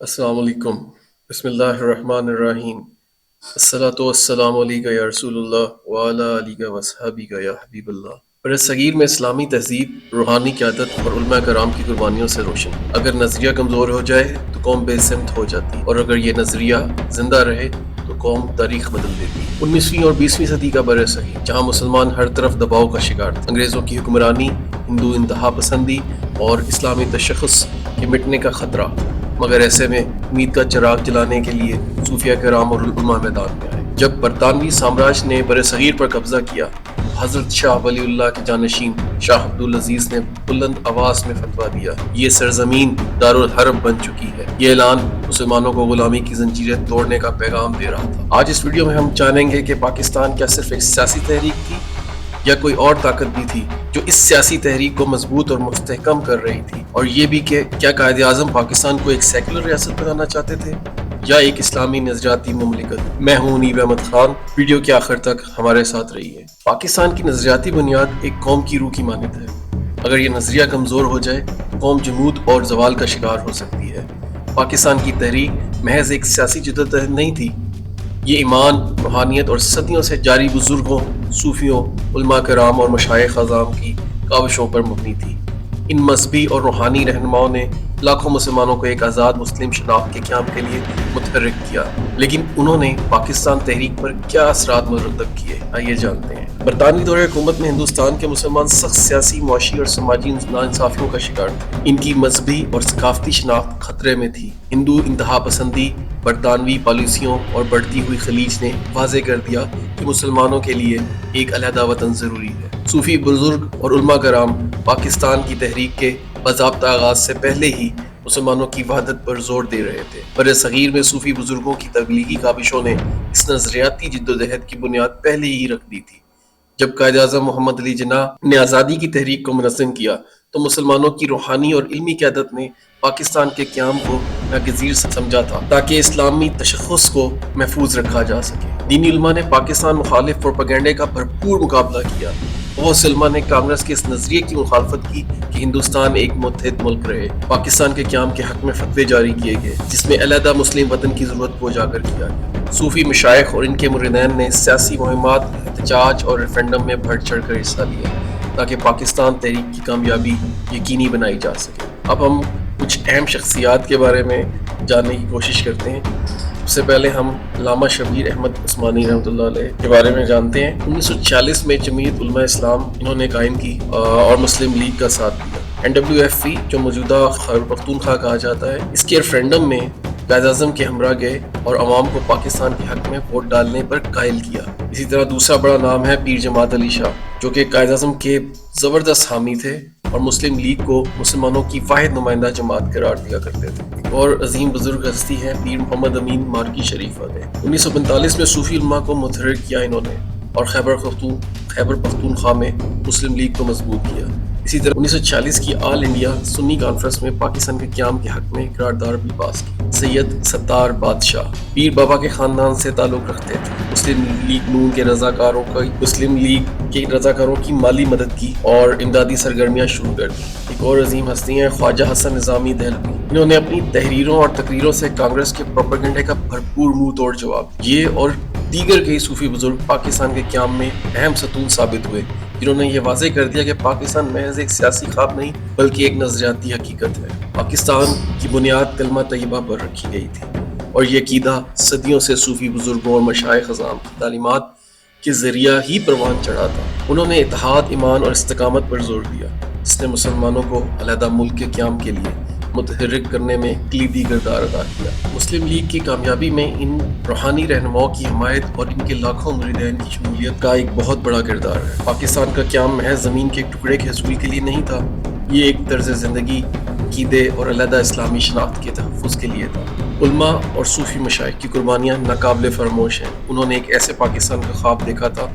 السلام علیکم۔ بسم اللہ الرحمن الرحیم۔ الصلاۃ والسلام علیکہ یا رسول اللہ وعلی آلہ وصحبہ یا حبیب اللہ۔ برِ صغیر میں اسلامی تہذیب روحانی قیادت اور علماء کرام کی قربانیوں سے روشن۔ اگر نظریہ کمزور ہو جائے تو قوم بے سمت ہو جاتی، اور اگر یہ نظریہ زندہ رہے تو قوم تاریخ بدل دیتی۔ 19ویں اور 20ویں صدی کا برِ صغیر، جہاں مسلمان ہر طرف دباؤ کا شکار تھے، انگریزوں کی حکمرانی، ہندو انتہا پسندی اور اسلامی تشخص کے مٹنے کا خطرہ، مگر ایسے میں امید کا چراغ جلانے کے لیے صوفیہ کرام اور علماء میدان میں آئے۔ جب برطانوی سامراج نے برِ صغیر پر قبضہ کیا، حضرت شاہ ولی اللہ کے جانشین شاہ عبدالعزیز نے بلند آواز میں فتویٰ دیا، یہ سرزمین دارالحرب بن چکی ہے۔ یہ اعلان مسلمانوں کو غلامی کی زنجیریں توڑنے کا پیغام دے رہا تھا۔ آج اس ویڈیو میں ہم جانیں گے کہ پاکستان کیا صرف ایک سیاسی تحریک تھی یا کوئی اور طاقت بھی تھی جو اس سیاسی تحریک کو مضبوط اور مستحکم کر رہی تھی، اور یہ بھی کہ کیا قائد اعظم پاکستان کو ایک سیکولر ریاست بنانا چاہتے تھے یا ایک اسلامی نظریاتی مملکت۔ میں ہوں منیب احمد خان، ویڈیو کے آخر تک ہمارے ساتھ رہیے۔ پاکستان کی نظریاتی بنیاد ایک قوم کی روح کی مانند ہے۔ اگر یہ نظریہ کمزور ہو جائے تو قوم جمود اور زوال کا شکار ہو سکتی ہے۔ پاکستان کی تحریک محض ایک سیاسی جدوجہد نہیں تھی، یہ ایمان، روحانیت اور صدیوں سے جاری بزرگوں، صوفیوں، علماء کرام اور مشائخ اعظام کی کاوشوں پر مبنی تھی۔ ان مذہبی اور روحانی رہنماؤں نے لاکھوں مسلمانوں کو ایک آزاد مسلم شناخت کے قیام کے لیے متحرک کیا، لیکن انہوں نے پاکستان تحریک پر کیا اثرات مرتب کیے، آئیے جانتے ہیں۔ برطانوی دور حکومت میں ہندوستان کے مسلمان سخت سیاسی، معاشی اور سماجی ناانصافیوں کا شکار تھے۔ ان کی مذہبی اور ثقافتی شناخت خطرے میں تھی۔ ہندو انتہا پسندی، برطانوی پالیسیوں اور بڑھتی ہوئی خلیج نے واضح کر دیا کہ مسلمانوں کے لیے ایک علیحدہ وطن ضروری ہے۔ صوفی بزرگ اور علماء کرام پاکستان کی تحریک کے باضابطہ آغاز سے پہلے ہی مسلمانوں کی وحدت پر زور دے رہے تھے۔ برِ صغیر میں صوفی بزرگوں کی تبلیغی کاوشوں نے اس نظریاتی جدوجہد کی بنیاد پہلے ہی رکھ دی تھی۔ جب قائد اعظم محمد علی جناح نے آزادی کی تحریک کو منظم کیا تو مسلمانوں کی روحانی اور علمی قیادت نے پاکستان کے قیام کو ناگزیر سمجھا تھا تاکہ اسلامی تشخص کو محفوظ رکھا جا سکے۔ دینی علماء نے پاکستان مخالف پروپیگنڈے کا بھرپور مقابلہ کیا۔ بہت سے علماء نے کانگریس کے اس نظریے کی مخالفت کی کہ ہندوستان ایک متحد ملک رہے۔ پاکستان کے قیام کے حق میں فتوے جاری کیے گئے جس میں علیحدہ مسلم وطن کی ضرورت کو اجاگر کیا گیا۔ صوفی مشائخ اور ان کے مریدین نے سیاسی مہمات، احتجاج اور ریفرنڈم میں بڑھ چڑھ کر حصہ لیا تاکہ پاکستان تحریک کی کامیابی یقینی بنائی جا سکے۔ اب ہم کچھ اہم شخصیات کے بارے میں جاننے کی کوشش کرتے ہیں۔ سب سے پہلے ہم علامہ شبیر احمد عثمانی رحمۃ اللہ علیہ کے بارے میں جانتے ہیں۔ 1946 میں جمعیت علماء اسلام انہوں نے قائم کی اور مسلم لیگ کا ساتھ دیا۔ NWFP جو موجودہ خیبر پختونخوا کہا جاتا ہے، اس کے ریفرنڈم میں قائد اعظم کے ہمراہ گئے اور عوام کو پاکستان کے حق میں ووٹ ڈالنے پر قائل کیا۔ اسی طرح دوسرا بڑا نام ہے پیر جماعت علی شاہ، جو کہ قائد اعظم کے زبردست حامی تھے اور مسلم لیگ کو مسلمانوں کی واحد نمائندہ جماعت قرار دیا کرتے تھے۔ ایک اور عظیم بزرگ ہستی ہے پیر محمد امین مارکی شریف والے۔ 1945 میں صوفی علماء کو متحرک کیا انہوں نے اور خیبر پختونخوا میں مسلم لیگ کو مضبوط کیا۔ اسی طرح 1946 کی آل انڈیا سنی کانفرنس میں پاکستان کے قیام کے حق میں قرارداد بھی پاس کی۔ سید ستار بادشاہ پیر بابا کے خاندان سے تعلق رکھتے تھے۔ مسلم لیگ نون کے رضاکاروں کی مالی مدد کی اور امدادی سرگرمیاں شروع کر دی۔ ایک اور عظیم ہستی ہیں خواجہ حسن نظامی دہلوی۔ انہوں نے اپنی تحریروں اور تقریروں سے کانگریس کے پروپیگنڈے کا بھرپور منہ توڑ جواب دیا۔ یہ اور دیگر کئی صوفی بزرگ پاکستان کے قیام میں اہم ستون ثابت ہوئے، جنہوں نے یہ واضح کر دیا کہ پاکستان محض ایک سیاسی خواب نہیں بلکہ ایک نظریاتی حقیقت ہے۔ پاکستان کی بنیاد کلمہ طیبہ پر رکھی گئی تھی اور یہ عقیدہ صدیوں سے صوفی بزرگوں اور مشائخ اعظام کی تعلیمات کے ذریعہ ہی پروان چڑھا تھا۔ انہوں نے اتحاد، ایمان اور استقامت پر زور دیا، جس نے مسلمانوں کو علیحدہ ملک کے قیام کے لیے متحرک کرنے میں کلیدی کردار ادا کیا۔ مسلم لیگ کی کامیابی میں ان روحانی رہنماؤں کی حمایت اور ان کے لاکھوں مریدین کی شمولیت کا ایک بہت بڑا کردار ہے۔ پاکستان کا قیام محض زمین کے ایک ٹکڑے کے حصول کے لیے نہیں تھا، یہ ایک طرز زندگی، عقیدے اور علیحدہ اسلامی شناخت کے تحفظ کے لیے تھا۔ علماء اور صوفی مشائخ کی قربانیاں ناقابل فراموش ہیں۔ انہوں نے ایک ایسے پاکستان کا خواب دیکھا تھا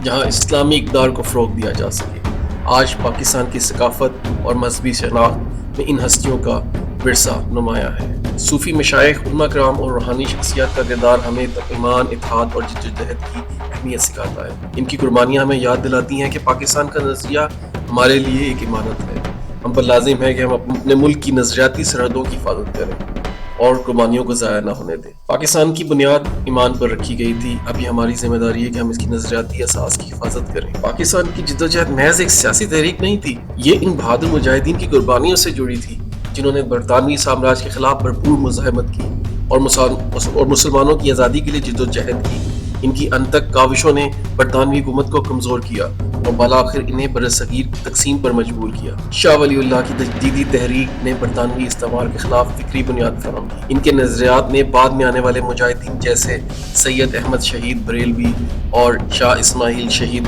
جہاں اسلامی اقدار کو فروغ دیا جا سکے۔ آج پاکستان کی ثقافت اور مذہبی شناخت میں ان ہستیوں کا ورثہ نمایاں ہے۔ صوفی مشائخ، علماء کرام اور روحانی شخصیات کا کردار ہمیں ایمان، اتحاد اور جدوجہد کی اہمیت سکھاتا ہے۔ ان کی قربانیاں ہمیں یاد دلاتی ہیں کہ پاکستان کا نظریہ ہمارے لیے ایک امانت ہے۔ ہم پر لازم ہے کہ ہم اپنے ملک کی نظریاتی سرحدوں کی حفاظت کریں۔ اور قربانیوں کو ضائع نہ ہونے دیں۔ پاکستان کی بنیاد ایمان پر رکھی گئی تھی، اب یہ ہماری ذمہ داری ہے کہ ہم اس کی نظریاتی اساس کی حفاظت کریں۔ پاکستان کی جدوجہد محض ایک سیاسی تحریک نہیں تھی، یہ ان بہادر مجاہدین کی قربانیوں سے جڑی تھی جنہوں نے برطانوی سامراج کے خلاف بھرپور مزاحمت کی اور مسلمانوں کی آزادی کے لیے جدوجہد کی۔ ان کی انتک کاوشوں نے برطانوی حکومت کو کمزور کیا اور بالآخر انہیں برصغیر تقسیم پر مجبور کیا۔ شاہ ولی اللہ کی تجدیدی تحریک نے برطانوی استعمار کے خلاف فکری بنیاد فراہم کی۔ ان کے نظریات نے بعد میں آنے والے مجاہدین جیسے سید احمد شہید بریلوی اور شاہ اسماعیل شہید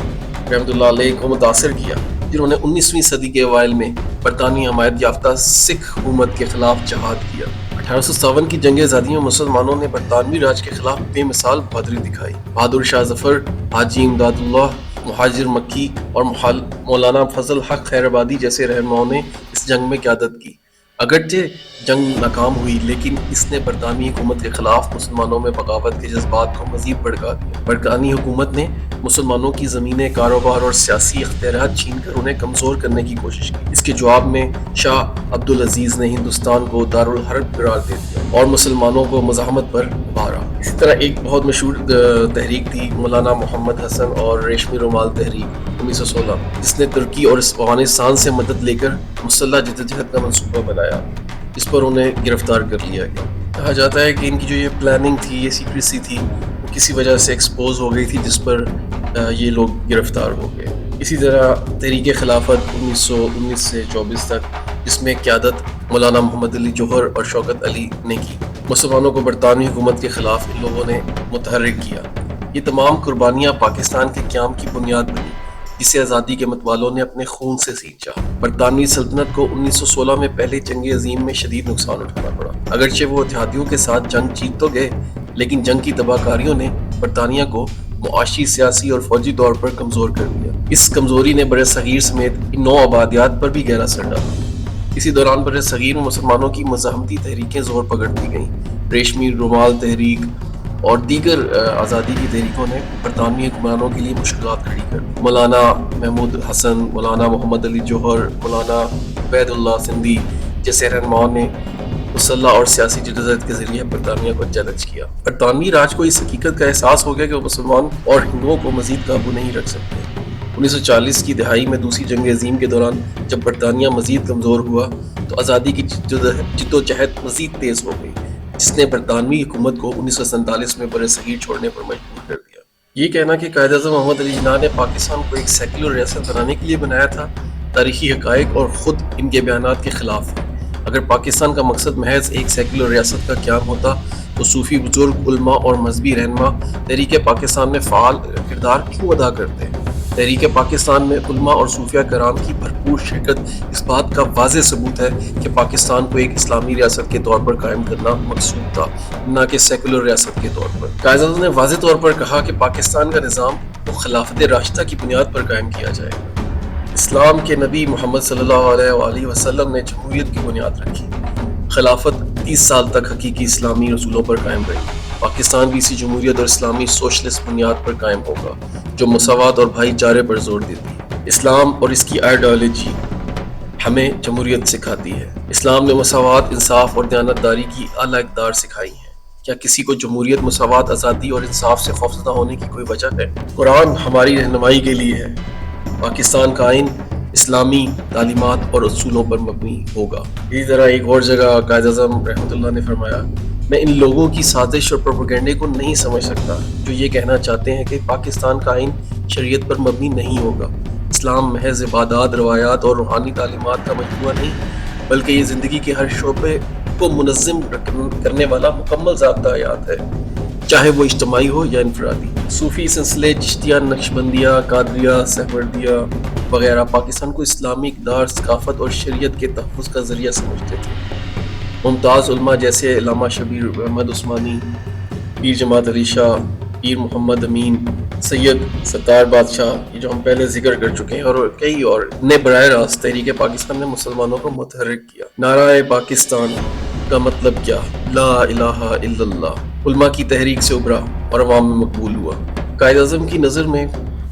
رحمۃ اللہ علیہ کو متاثر کیا، جنہوں نے 19ویں صدی کے اوائل میں برطانوی حمایت یافتہ سکھ حکومت کے خلاف جہاد کیا۔ 1857 کی جنگ آزادی میں مسلمانوں نے برطانوی راج کے خلاف بے مثال بہادری دکھائی۔ بہادر شاہ ظفر، حاجی امداد اللہ، مہاجر مکی اور مولانا فضل حق خیر آبادی جیسے رہنماؤں نے اس جنگ میں قیادت کی۔ اگرچہ جنگ ناکام ہوئی، لیکن اس نے برطانوی حکومت کے خلاف مسلمانوں میں بغاوت کے جذبات کو مزید بھڑکا دیا۔ برطانوی حکومت نے مسلمانوں کی زمینیں، کاروبار اور سیاسی اختیارات چھین کر انہیں کمزور کرنے کی کوشش کی۔ اس کے جواب میں شاہ عبدالعزیز نے ہندوستان کو دارالحرب قرار دے دیا اور مسلمانوں کو مزاحمت پر ابھارا۔ اسی طرح ایک بہت مشہور تحریک تھی مولانا محمد حسن اور ریشمی رومال تحریک 1916، جس نے ترکی اور افغانستان سے مدد لے کر مسلح جدوجہد کا منصوبہ بنایا۔ اس پر انہیں گرفتار کر لیا گیا۔ کہا جاتا ہے کہ ان کی جو یہ پلاننگ تھی، یہ سیکریسی تھی، وہ کسی وجہ سے ایکسپوز ہو گئی تھی، جس پر یہ لوگ گرفتار ہو گئے۔ اسی طرح تحریک خلافت 1919 سے 24 تک، جس میں قیادت مولانا محمد علی جوہر اور شوکت علی نے کی، مسلمانوں کو برطانوی حکومت کے خلاف ان لوگوں نے متحرک کیا۔ یہ تمام قربانیاں پاکستان کے قیام کی بنیاد بنی، جسے آزادی کے متوالوں نے اپنے خون سے سینچا۔ برطانوی سلطنت کو 1916 میں پہلے جنگ عظیم میں شدید نقصان اٹھانا پڑا۔ اگرچہ وہ اتحادیوں کے ساتھ جنگ جیت تو گئے، لیکن جنگ کی تباہ کاریوں نے برطانیہ کو معاشی، سیاسی اور فوجی طور پر کمزور کر دیا۔ اس کمزوری نے برصغیر سمیت ان نو آبادیات پر بھی گہرا اثر ڈالا۔ اسی دوران برصغیر میں مسلمانوں کی مزاحمتی تحریکیں زور پکڑتی گئیں۔ ریشمی رومال تحریک اور دیگر آزادی کی تحریکوں نے برطانوی حکمرانوں کے لیے مشکلات کھڑی کر دی۔ مولانا محمود حسن، مولانا محمد علی جوہر، مولانا عبید اللہ سندھی جیسے رہنماؤں نے مسلح اور سیاسی جدوجہد کے ذریعے برطانیہ کو چیلنج کیا۔ برطانوی راج کو اس حقیقت کا احساس ہو گیا کہ وہ مسلمان اور ہندوؤں کو مزید قابو نہیں رکھ سکتے۔ 1940 کی دہائی میں دوسری جنگ عظیم کے دوران جب برطانیہ مزید کمزور ہوا تو آزادی کی جدوجہد مزید تیز ہو گئی، جس نے برطانوی حکومت کو 1947 میں برصغیر چھوڑنے پر مجبور کر دیا۔ یہ کہنا کہ قائد اعظم محمد علی جناح نے پاکستان کو ایک سیکولر ریاست بنانے کے لیے بنایا تھا، تاریخی حقائق اور خود ان کے بیانات کے خلاف ہے۔ اگر پاکستان کا مقصد محض ایک سیکولر ریاست کا قیام ہوتا تو صوفی بزرگ، علماء اور مذہبی رہنما تحریک پاکستان میں فعال کردار کیوں ادا کرتے ہیں؟ تحریک پاکستان میں علماء اور صوفیہ کرام کی بھرپور شرکت اس بات کا واضح ثبوت ہے کہ پاکستان کو ایک اسلامی ریاست کے طور پر قائم کرنا مقصود تھا، نہ کہ سیکولر ریاست کے طور پر۔ قائد اعظم نے واضح طور پر کہا کہ پاکستان کا نظام وہ خلافت راشدہ کی بنیاد پر قائم کیا جائے گا۔ اسلام کے نبی محمد صلی اللہ علیہ وآلہ وسلم نے جمہوریت کی بنیاد رکھی۔ خلافت 30 سال تک حقیقی اسلامی اصولوں پر قائم رہی۔ پاکستان بھی اسی جمہوریت اور اسلامی سوشلسٹ بنیاد پر قائم ہوگا، جو مساوات اور بھائی چارے پر زور دیتی ہے۔ اسلام اور اس کی آئیڈیالوجی ہمیں جمہوریت سکھاتی ہے۔ اسلام نے مساوات، انصاف اور دیانتداری کی اعلیٰ اقدار سکھائی ہیں۔ کیا کسی کو جمہوریت، مساوات، آزادی اور انصاف سے خوفزدہ ہونے کی کوئی وجہ ہے؟ قرآن ہماری رہنمائی کے لیے ہے۔ پاکستان کا آئین اسلامی تعلیمات اور اصولوں پر مبنی ہوگا۔ اسی طرح ایک اور جگہ قائد اعظم رحمۃ اللہ نے فرمایا، میں ان لوگوں کی سازش اور پروپیگنڈے کو نہیں سمجھ سکتا جو یہ کہنا چاہتے ہیں کہ پاکستان کا آئین شریعت پر مبنی نہیں ہوگا۔ اسلام محض عبادات، روایات اور روحانی تعلیمات کا مجموعہ نہیں، بلکہ یہ زندگی کے ہر شعبے کو منظم کرنے والا مکمل ضابطہ حیات ہے، چاہے وہ اجتماعی ہو یا انفرادی۔ صوفی سلسلے، چشتیہ، نقشبندیہ، قادریہ، سہروردیہ وغیرہ پاکستان کو اسلامی اقدار، ثقافت اور شریعت کے تحفظ کا ذریعہ سمجھتے تھے۔ ممتاز علماء جیسے علامہ شبیر احمد عثمانی، پیر جماعت علی شاہ، پیر محمد امین، سید ستار بادشاہ، یہ جو ہم پہلے ذکر کر چکے ہیں، اور کئی اور نے براہ راست تحریک پاکستان میں مسلمانوں کو متحرک کیا۔ نعرہ پاکستان کا مطلب کیا؟ لا الہ الا اللہ علماء کی تحریک سے ابھرا اور عوام میں مقبول ہوا۔ قائد اعظم کی نظر میں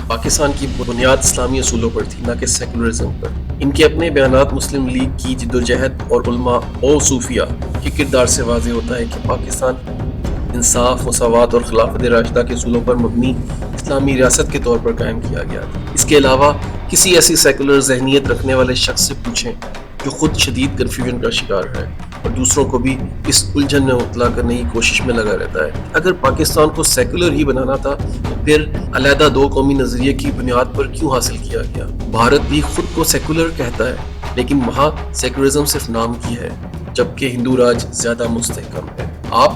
پاکستان کی بنیاد اسلامی اصولوں پر تھی، نہ کہ سیکولرزم پر۔ ان کے اپنے بیانات مسلم لیگ کی جدوجہد اور علماء و صوفیہ کے کردار سے واضح ہوتا ہے کہ پاکستان انصاف، مساوات اور خلافت راشدہ کے اصولوں پر مبنی اسلامی ریاست کے طور پر قائم کیا گیا تھا۔ اس کے علاوہ کسی ایسی سیکولر ذہنیت رکھنے والے شخص سے پوچھیں جو خود شدید کنفیوژن کا شکار ہے اور دوسروں کو بھی اس الجھن میں مبتلا کرنے کی کوشش میں لگا رہتا ہے۔ اگر پاکستان کو سیکولر ہی بنانا تھا تو پھر علیحدہ دو قومی نظریے کی بنیاد پر کیوں حاصل کیا گیا؟ بھارت بھی خود کو سیکولر کہتا ہے، لیکن وہاں سیکولرزم صرف نام کی ہے، جبکہ ہندو راج زیادہ مستحکم ہے۔ آپ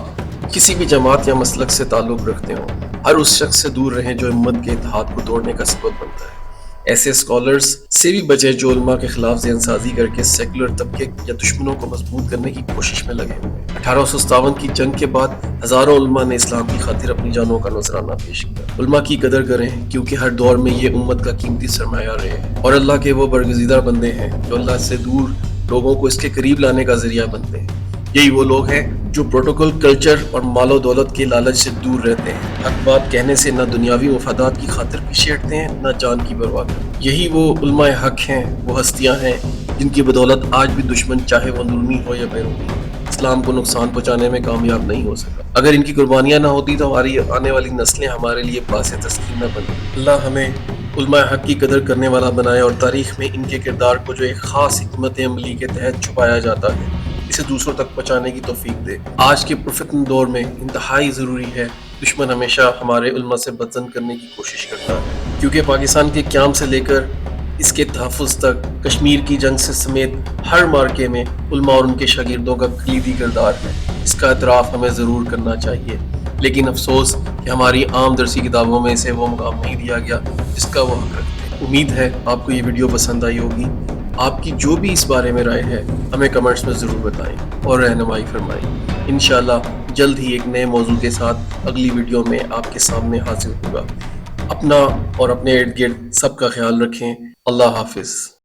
کسی بھی جماعت یا مسلک سے تعلق رکھتے ہوں، ہر اس شخص سے دور رہیں جو امت کے اتحاد کو توڑنے کا سبب بنتا ہے۔ ایسے اسکالرز سے بھی بچیں جو علماء کے خلاف ذہن سازی کر کے سیکولر طبقے یا دشمنوں کو مضبوط کرنے کی کوشش میں لگے ہوئے ہیں۔ 1857 کی جنگ کے بعد ہزاروں علماء نے اسلام کی خاطر اپنی جانوں کا نذرانہ پیش کیا۔ علماء کی قدر کریں، کیونکہ ہر دور میں یہ امت کا قیمتی سرمایہ رہے ہیں اور اللہ کے وہ برگزیدہ بندے ہیں جو اللہ سے دور لوگوں کو اس کے قریب لانے کا ذریعہ بنتے ہیں۔ یہی وہ لوگ ہیں جو پروٹوکول، کلچر اور مال و دولت کے لالچ سے دور رہتے ہیں، حق بات کہنے سے نہ دنیاوی مفادات کی خاطر پیچھے ہٹتے ہیں نہ جان کی پرواہ کرتے ہیں۔ یہی وہ علماء حق ہیں، وہ ہستیاں ہیں جن کی بدولت آج بھی دشمن چاہے وہ اندرونی ہو یا بیرونی، اسلام کو نقصان پہنچانے میں کامیاب نہیں ہو سکا۔ اگر ان کی قربانیاں نہ ہوتی تو ہماری آنے والی نسلیں ہمارے لیے باعث تسخیر نہ بنتی۔ اللہ ہمیں علماء حق کی قدر کرنے والا بنائے اور تاریخ میں ان کے کردار کو جو ایک خاص حکمت عملی کے تحت چھپایا جاتا ہے اسے دوسروں تک پہنچانے کی توفیق دے۔ آج کے پرفتن دور میں انتہائی ضروری ہے، دشمن ہمیشہ ہمارے علماء سے بدزن کرنے کی کوشش کرتا ہے، کیونکہ پاکستان کے قیام سے لے کر اس کے تحفظ تک، کشمیر کی جنگ سے سمیت ہر مارکے میں علماء اور ان کے شاگردوں کا کلیدی کردار ہے۔ اس کا اعتراف ہمیں ضرور کرنا چاہیے، لیکن افسوس کہ ہماری عام درسی کتابوں میں اسے وہ مقام نہیں دیا گیا جس کا وہ حق رکھتے ہیں۔ امید ہے آپ کو یہ ویڈیو پسند آئی ہوگی۔ آپ کی جو بھی اس بارے میں رائے ہے ہمیں کمنٹس میں ضرور بتائیں اور رہنمائی فرمائیں۔ انشاءاللہ جلد ہی ایک نئے موضوع کے ساتھ اگلی ویڈیو میں آپ کے سامنے حاضر ہوگا۔ اپنا اور اپنے ارد گرد سب کا خیال رکھیں۔ اللہ حافظ۔